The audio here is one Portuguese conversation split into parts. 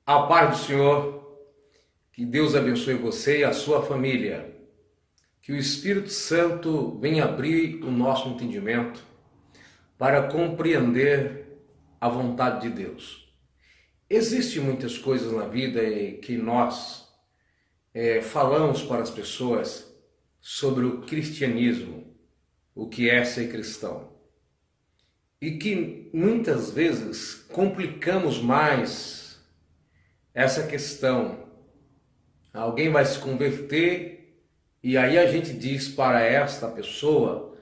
A paz do Senhor, que Deus abençoe você e a sua família. Que o Espírito Santo venha abrir o nosso entendimento para compreender a vontade de Deus. Existem muitas coisas na vida que nós falamos para as pessoas sobre o cristianismo, o que é ser cristão. E que muitas vezes complicamos mais essa questão. Alguém vai se converter e aí a gente diz para esta pessoa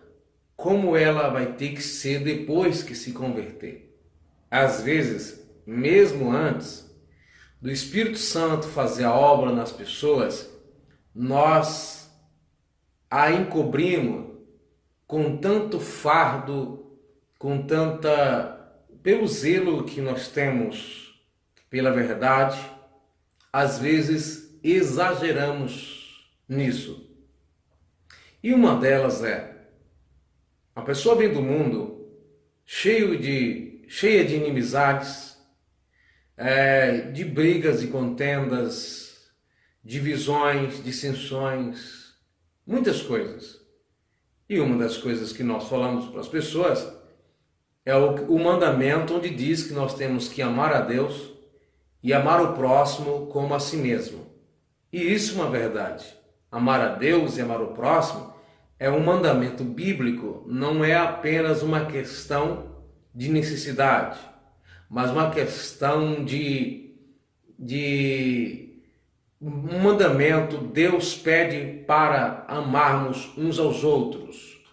como ela vai ter que ser depois que se converter. Às vezes, mesmo antes do Espírito Santo fazer a obra nas pessoas, nós a encobrimos com tanto fardo, pelo zelo que nós temos pela verdade, às vezes exageramos nisso. E uma delas é, a pessoa vem do mundo cheia de inimizades, de brigas e contendas, divisões, dissensões, muitas coisas. E uma das coisas que nós falamos para as pessoas é o mandamento onde diz que nós temos que amar a Deus e amar o próximo como a si mesmo. E isso é uma verdade. Amar a Deus e amar o próximo é um mandamento bíblico, não é apenas uma questão de necessidade, mas uma questão um mandamento. Deus pede para amarmos uns aos outros.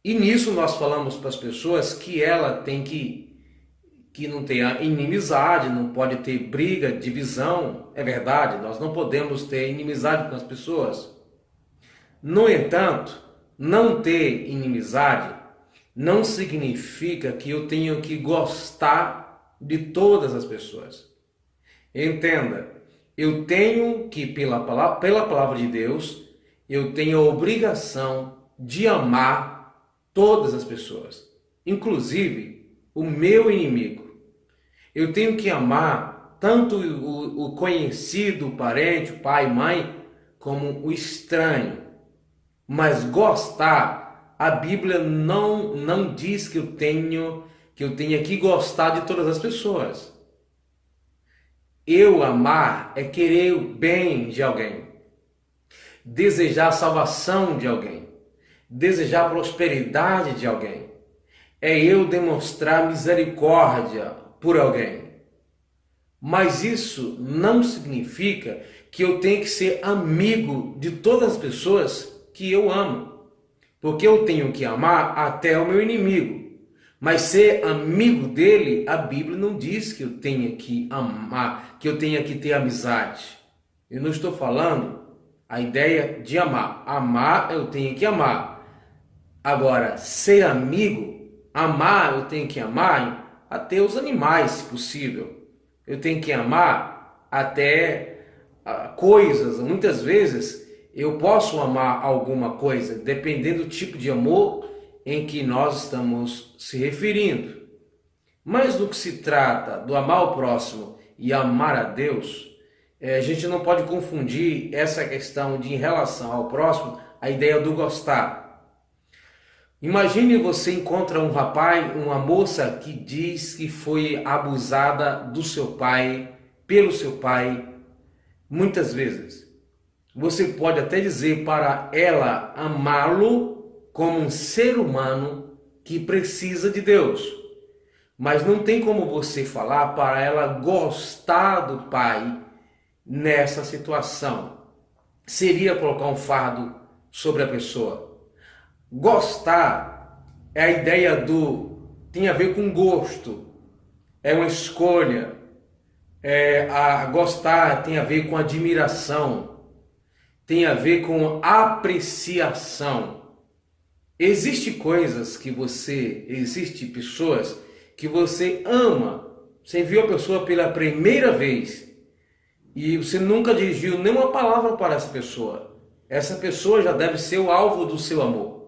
E nisso nós falamos para as pessoas que ela tem que não tenha inimizade, não pode ter briga, divisão. É verdade, nós não podemos ter inimizade com as pessoas. No entanto, não ter inimizade não significa que eu tenho que gostar de todas as pessoas. Entenda, eu tenho que, pela palavra de Deus, eu tenho a obrigação de amar todas as pessoas, inclusive o meu inimigo. Eu tenho que amar tanto o conhecido, o parente, o pai, mãe, como o estranho. Mas gostar, a Bíblia não diz que eu tenha que gostar de todas as pessoas. Eu amar é querer o bem de alguém, desejar a salvação de alguém, desejar a prosperidade de alguém. É eu demonstrar misericórdia por alguém. Mas isso não significa que eu tenho que ser amigo de todas as pessoas que eu amo. Porque eu tenho que amar até o meu inimigo. Mas ser amigo dele, a Bíblia não diz que eu tenha que amar, que eu tenha que ter amizade. Eu não estou falando a ideia de amar. Amar, eu tenho que amar. Agora, ser amigo, amar, eu tenho que amar até os animais, se possível. Eu tenho que amar até coisas. Muitas vezes eu posso amar alguma coisa, dependendo do tipo de amor em que nós estamos se referindo. Mas no que se trata do amar o próximo e amar a Deus, a gente não pode confundir essa questão de, em relação ao próximo, a ideia do gostar. Imagine você encontra um rapaz, uma moça que diz que foi abusada do seu pai, pelo seu pai, muitas vezes. Você pode até dizer para ela amá-lo como um ser humano que precisa de Deus. Mas não tem como você falar para ela gostar do pai nessa situação. Seria colocar um fardo sobre a pessoa. Gostar é a ideia tem a ver com gosto, é uma escolha. Gostar tem a ver com admiração, tem a ver com apreciação. Existem pessoas que você ama. Você viu a pessoa pela primeira vez e você nunca dirigiu nenhuma palavra para essa pessoa. Essa pessoa já deve ser o alvo do seu amor.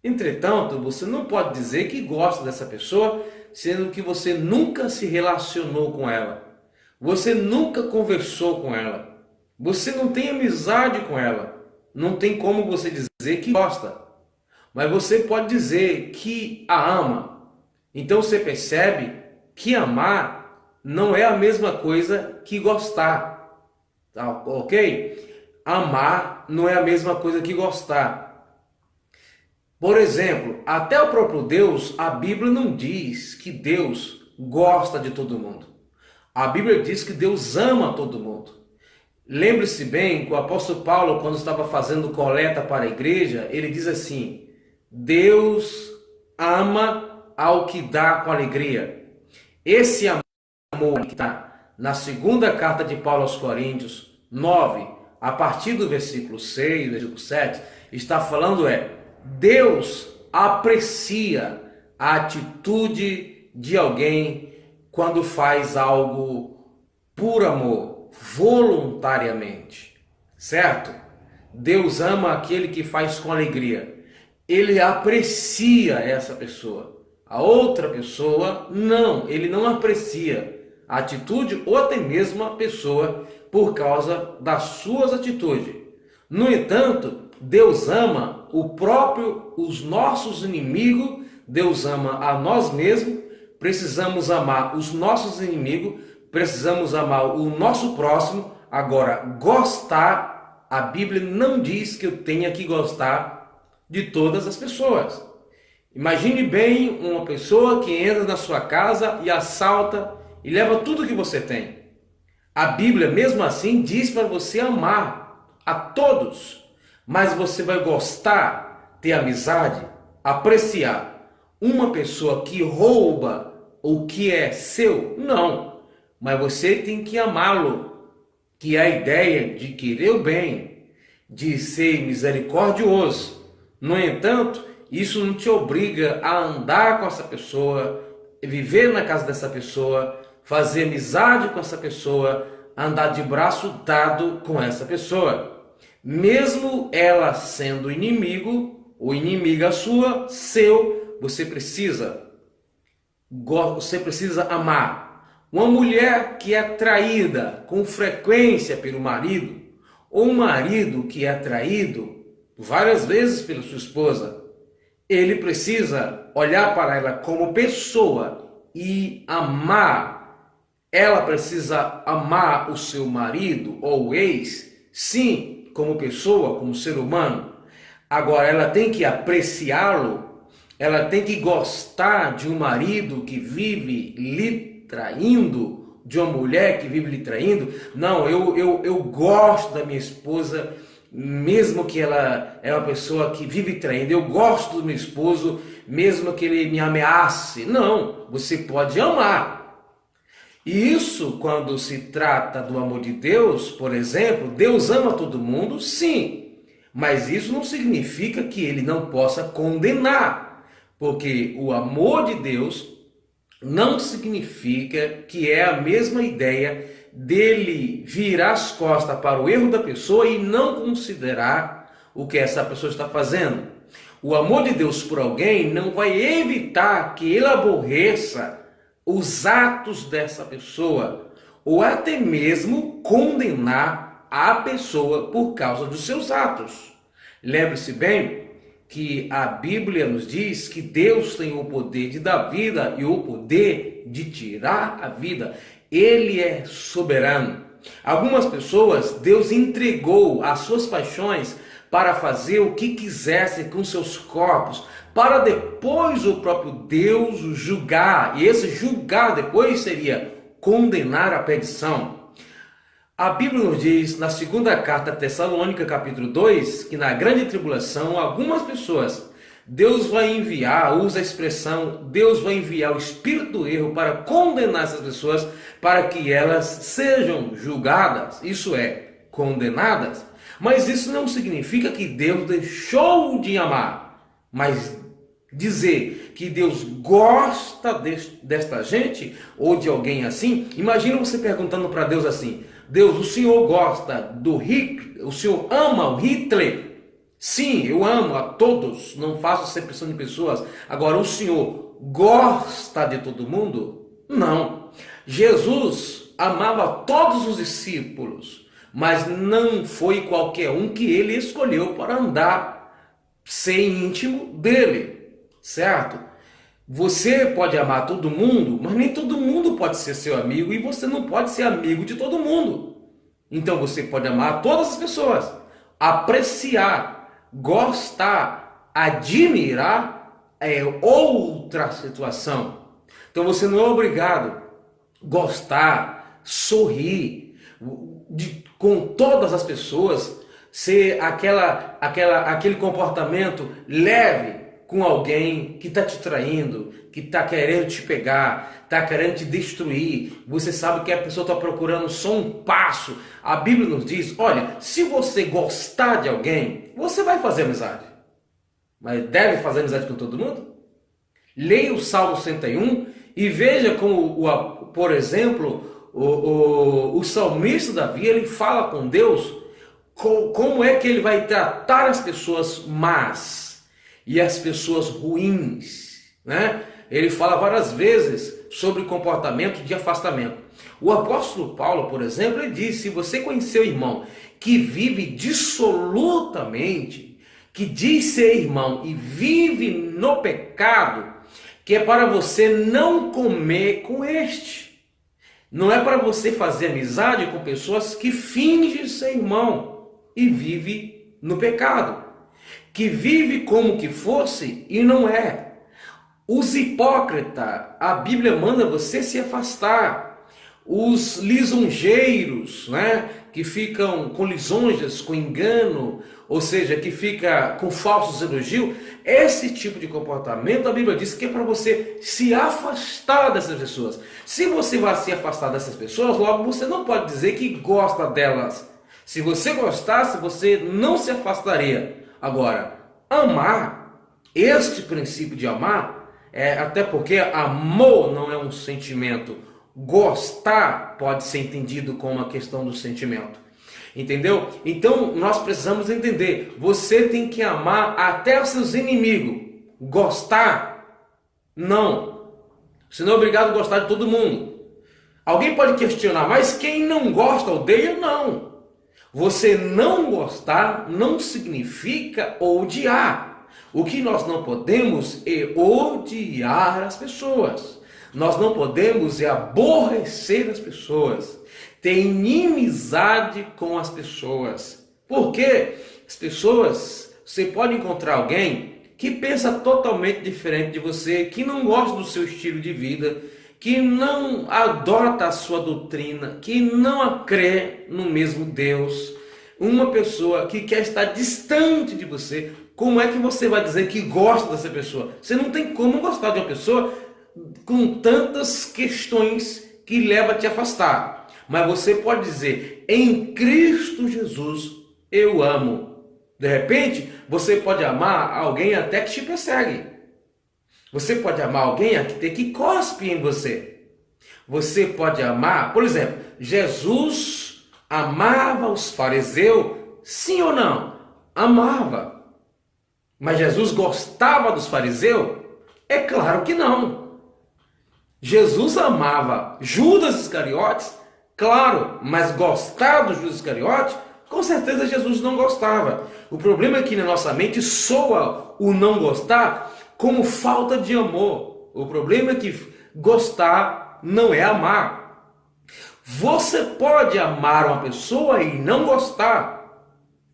Entretanto, você não pode dizer que gosta dessa pessoa, sendo que você nunca se relacionou com ela. Você nunca conversou com ela. Você não tem amizade com ela. Não tem como você dizer que gosta. Mas você pode dizer que a ama. Então você percebe que amar não é a mesma coisa que gostar. Tá, ok? Amar não é a mesma coisa que gostar. Por exemplo, até o próprio Deus, a Bíblia não diz que Deus gosta de todo mundo. A Bíblia diz que Deus ama todo mundo. Lembre-se bem que o apóstolo Paulo, quando estava fazendo coleta para a igreja, ele diz assim: Deus ama ao que dá com alegria. Esse amor que está na segunda carta de Paulo aos Coríntios 9, a partir do versículo 6, versículo 7, está falando Deus aprecia a atitude de alguém quando faz algo por amor, voluntariamente, certo? Deus ama aquele que faz com alegria. Ele aprecia essa pessoa. A outra pessoa, não, ele não aprecia a atitude ou até mesmo a pessoa por causa das suas atitudes. No entanto, Deus ama os nossos inimigos, Deus ama a nós mesmos, precisamos amar os nossos inimigos, precisamos amar o nosso próximo. Agora, gostar, a Bíblia não diz que eu tenha que gostar de todas as pessoas. Imagine bem uma pessoa que entra na sua casa e assalta e leva tudo que você tem. A Bíblia, mesmo assim, diz para você amar a todos, mas você vai gostar, ter amizade, apreciar uma pessoa que rouba o que é seu? Não, mas você tem que amá-lo, que é a ideia de querer o bem, de ser misericordioso. No entanto, isso não te obriga a andar com essa pessoa, viver na casa dessa pessoa, fazer amizade com essa pessoa, andar de braço dado com essa pessoa. Mesmo ela sendo inimigo ou inimiga sua, você precisa amar. Uma mulher que é traída com frequência pelo marido, ou um marido que é traído várias vezes pela sua esposa, ele precisa olhar para ela como pessoa e amar. Ela precisa amar o seu marido ou o ex, sim, como pessoa, como ser humano. Agora, ela tem que apreciá-lo, ela tem que gostar de um marido que vive lhe traindo, de uma mulher que vive lhe traindo. Não, eu gosto da minha esposa, mesmo que ela é uma pessoa que vive traindo. Eu gosto do meu esposo, mesmo que ele me ameace. Não, você pode amar. E isso, quando se trata do amor de Deus, por exemplo, Deus ama todo mundo, sim. Mas isso não significa que ele não possa condenar. Porque o amor de Deus não significa que é a mesma ideia dele virar as costas para o erro da pessoa e não considerar o que essa pessoa está fazendo. O amor de Deus por alguém não vai evitar que ele aborreça os atos dessa pessoa, ou até mesmo condenar a pessoa por causa dos seus atos. Lembre-se bem que a Bíblia nos diz que Deus tem o poder de dar vida e o poder de tirar a vida. Ele é soberano. Algumas pessoas, Deus entregou as suas paixões para fazer o que quisessem com seus corpos, para depois o próprio Deus julgar. E esse julgar depois seria condenar a perdição. A Bíblia nos diz, na segunda carta a Tessalônica, capítulo 2, que na grande tribulação, algumas pessoas, Deus vai enviar, usa a expressão, Deus vai enviar o espírito do erro para condenar essas pessoas, para que elas sejam julgadas, isso é, condenadas. Mas isso não significa que Deus deixou de amar, mas dizer que Deus gosta desta gente, ou de alguém assim. Imagina você perguntando para Deus assim: Deus, o Senhor gosta do Hitler? O Senhor ama o Hitler? Sim, eu amo a todos, não faço acepção de pessoas. Agora, o Senhor gosta de todo mundo? Não. Jesus amava todos os discípulos, mas não foi qualquer um que ele escolheu para andar, ser íntimo dele, certo? Você pode amar todo mundo, mas nem todo mundo pode ser seu amigo e você não pode ser amigo de todo mundo. Então você pode amar todas as pessoas, apreciar, gostar, admirar é outra situação. Então você não é obrigado a gostar, sorrir com todas as pessoas, ser aquele comportamento leve com alguém que está te traindo, que está querendo te pegar, está querendo te destruir. Você sabe que a pessoa está procurando só um passo. A Bíblia nos diz, olha, se você gostar de alguém, você vai fazer amizade. Mas deve fazer amizade com todo mundo? Leia o Salmo 101 e veja como, por exemplo, o salmista Davi, ele fala com Deus como é que ele vai tratar as pessoas más e as pessoas ruins, né? Ele fala várias vezes sobre comportamento de afastamento. O apóstolo Paulo, por exemplo, ele diz, se você conhecer o irmão que vive dissolutamente, que diz ser irmão e vive no pecado, que é para você não comer com este. Não é para você fazer amizade com pessoas que fingem ser irmão e vive no pecado, que vive como que fosse e não é. Os hipócritas, a Bíblia manda você se afastar. Os lisonjeiros, né, que ficam com lisonjas, com engano, ou seja, que fica com falsos elogios, esse tipo de comportamento, a Bíblia diz que é para você se afastar dessas pessoas. Se você vai se afastar dessas pessoas, logo você não pode dizer que gosta delas. Se você gostasse, você não se afastaria. Agora, amar, este princípio de amar, até porque amor não é um sentimento. Gostar pode ser entendido como uma questão do sentimento. Entendeu? Então nós precisamos entender. Você tem que amar até os seus inimigos. Gostar? Não. Você não é obrigado a gostar de todo mundo. Alguém pode questionar, mas quem não gosta odeia? Não. Você não gostar não significa odiar. O que nós não podemos é odiar as pessoas. Nós não podemos aborrecer as pessoas, ter inimizade com as pessoas. Porque as pessoas, você pode encontrar alguém que pensa totalmente diferente de você, que não gosta do seu estilo de vida, que não adota a sua doutrina, que não crê no mesmo Deus. Uma pessoa que quer estar distante de você, como é que você vai dizer que gosta dessa pessoa? Você não tem como gostar de uma pessoa com tantas questões que leva a te afastar. Mas você pode dizer, em Cristo Jesus eu amo. De repente, você pode amar alguém até que te persegue. Você pode amar alguém até que cospe em você. Você pode amar, por exemplo, Jesus amava os fariseus, sim ou não? Amava. Mas Jesus gostava dos fariseus? É claro que não. Jesus amava Judas Iscariotes? Claro, mas gostar do Judas Iscariotes? Com certeza Jesus não gostava. O problema é que na nossa mente soa o não gostar como falta de amor. O problema é que gostar não é amar. Você pode amar uma pessoa e não gostar.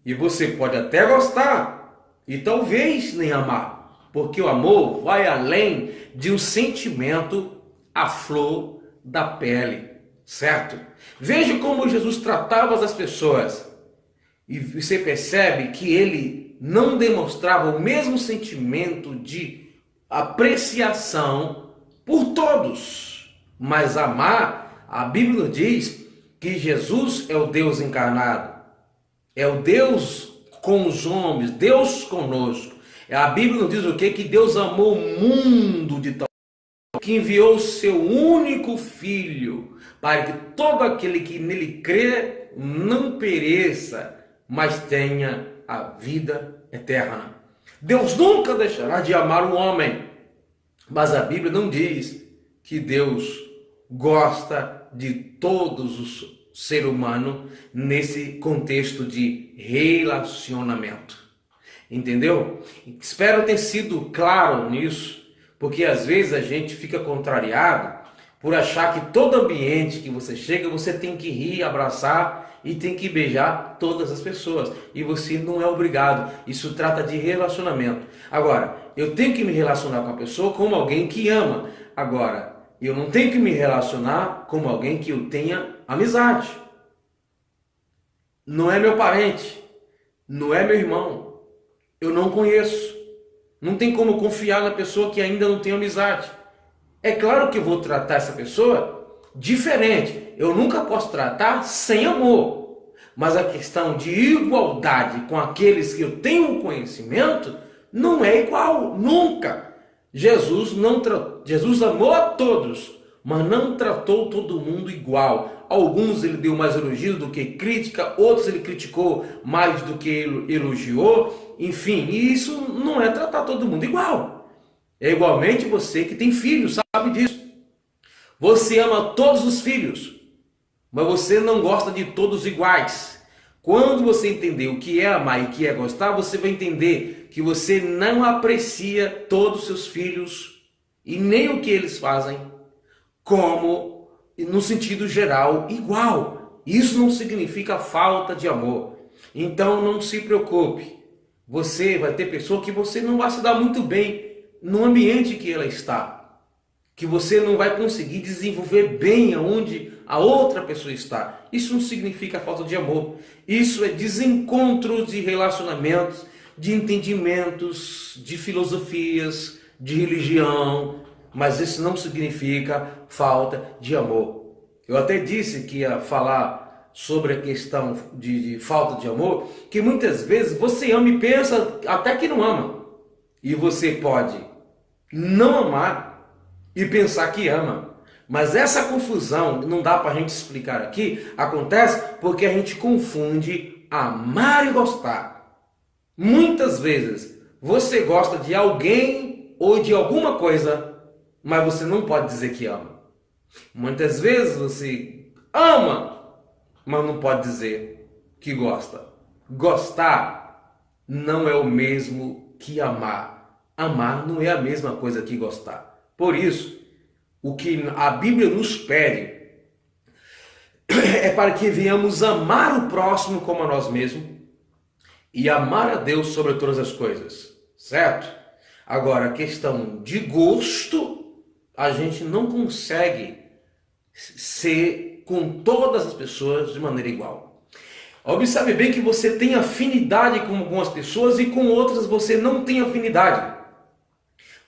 E você pode até gostar e talvez nem amar. Porque o amor vai além de um sentimento à flor da pele, certo? Veja como Jesus tratava as pessoas. E você percebe que ele não demonstrava o mesmo sentimento de apreciação por todos. Mas amar, a Bíblia diz que Jesus é o Deus encarnado. É o Deus com os homens, Deus conosco. A Bíblia nos diz o quê? Que Deus amou o mundo de tal que enviou o seu único Filho, para que todo aquele que nele crê não pereça, mas tenha a vida eterna. Deus nunca deixará de amar o homem, mas a Bíblia não diz que Deus gosta de todos os ser humano nesse contexto de relacionamento. Entendeu? Espero ter sido claro nisso, porque às vezes a gente fica contrariado por achar que todo ambiente que você chega, você tem que rir, abraçar e tem que beijar todas as pessoas. E você não é obrigado. Isso trata de relacionamento. Agora, eu tenho que me relacionar com a pessoa como alguém que ama. Agora, eu não tenho que me relacionar como alguém que eu tenha amizade. Não é meu parente, não é meu irmão, eu não conheço. Não tem como confiar na pessoa que ainda não tem amizade. É claro que eu vou tratar essa pessoa diferente. Eu nunca posso tratar sem amor. Mas a questão de igualdade com aqueles que eu tenho conhecimento não é igual, nunca. Jesus amou a todos, mas não tratou todo mundo igual. Alguns ele deu mais elogio do que crítica, outros ele criticou mais do que elogiou. Enfim, isso não é tratar todo mundo igual. É igualmente você que tem filhos, sabe disso. Você ama todos os filhos, mas você não gosta de todos iguais. Quando você entender o que é amar e o que é gostar, você vai entender que você não aprecia todos os seus filhos e nem o que eles fazem como, no sentido geral, igual. Isso não significa falta de amor. Então não se preocupe. Você vai ter pessoa que você não vai se dar muito bem no ambiente que ela está, que você não vai conseguir desenvolver bem aonde a outra pessoa está. Isso não significa falta de amor. Isso é desencontro de relacionamentos, de entendimentos, de filosofias, de religião, mas isso não significa falta de amor. Eu até disse que ia falar sobre a questão de falta de amor, que muitas vezes você ama e pensa até que não ama. E você pode não amar e pensar que ama. Mas essa confusão, não dá para a gente explicar aqui, acontece porque a gente confunde amar e gostar. Muitas vezes você gosta de alguém ou de alguma coisa, mas você não pode dizer que ama. Muitas vezes você ama, mas não pode dizer que gosta. Gostar não é o mesmo que amar. Amar não é a mesma coisa que gostar. Por isso, o que a Bíblia nos pede é para que venhamos amar o próximo como a nós mesmos e amar a Deus sobre todas as coisas, certo? Agora, a questão de gosto, a gente não consegue ser com todas as pessoas de maneira igual. Observe bem que você tem afinidade com algumas pessoas e com outras você não tem afinidade.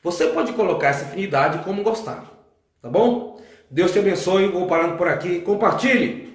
Você pode colocar essa afinidade como gostar, tá bom? Deus te abençoe, vou parando por aqui. Compartilhe!